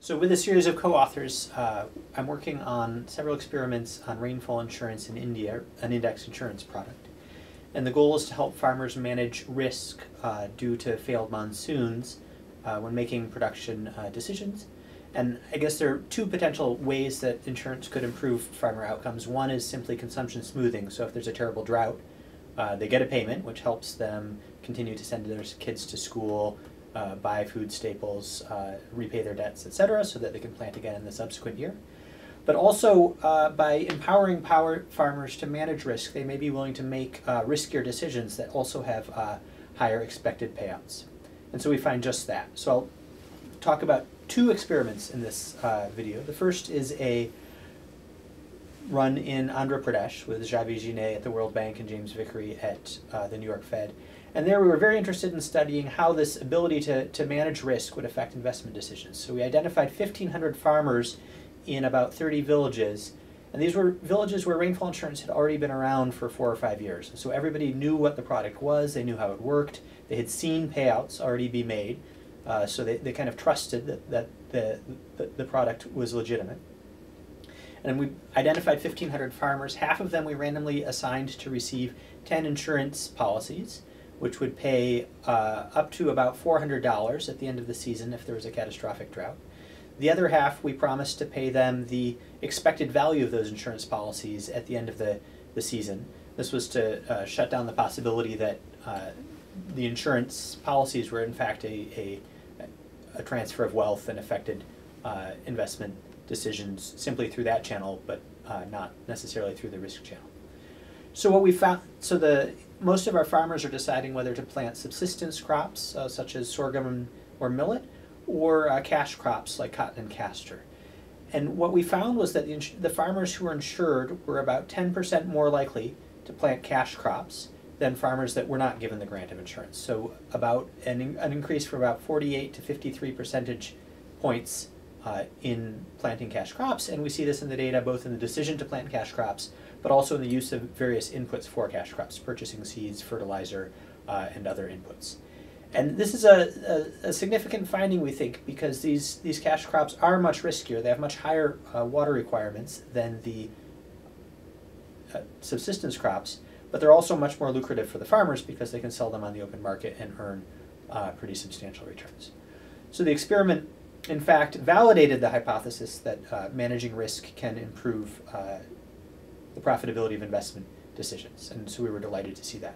So with a series of co-authors, I'm working on several experiments on rainfall insurance in India, an index insurance product. And the goal is to help farmers manage risk due to failed monsoons when making production decisions. And I guess there are two potential ways that insurance could improve farmer outcomes. One is simply consumption smoothing. So if there's a terrible drought, they get a payment, which helps them continue to send their kids to school, buy food staples, repay their debts, etc., so that they can plant again in the subsequent year. But also, by empowering farmers to manage risk, they may be willing to make riskier decisions that also have higher expected payouts. And so we find just that. So I'll talk about two experiments in this video. The first is a run in Andhra Pradesh with Javi Ginet at the World Bank and James Vickery at the New York Fed. And there we were very interested in studying how this ability to manage risk would affect investment decisions. So we identified 1,500 farmers in about 30 villages. And these were villages where rainfall insurance had already been around for 4 or 5 years. So everybody knew what the product was, they knew how it worked, they had seen payouts already be made. So they kind of trusted that the product was legitimate. And we identified 1,500 farmers. Half of them we randomly assigned to receive 10 insurance policies, which would pay up to about $400 at the end of the season if there was a catastrophic drought. The other half, we promised to pay them the expected value of those insurance policies at the end of the season. This was to shut down the possibility that the insurance policies were in fact a transfer of wealth and affected investment decisions simply through that channel, but not necessarily through the risk channel. So what we found, most of our farmers are deciding whether to plant subsistence crops such as sorghum or millet, or cash crops like cotton and castor. And what we found was that the farmers who were insured were about 10% more likely to plant cash crops than farmers that were not given the grant of insurance. So about an increase from about 48 to 53 percentage points in planting cash crops, and we see this in the data both in the decision to plant cash crops, but also in the use of various inputs for cash crops, purchasing seeds, fertilizer, and other inputs. And this is a significant finding, we think, because these cash crops are much riskier. They have much higher water requirements than the subsistence crops, but they're also much more lucrative for the farmers because they can sell them on the open market and earn pretty substantial returns. So the experiment, in fact, validated the hypothesis that managing risk can improve the profitability of investment decisions, and so we were delighted to see that.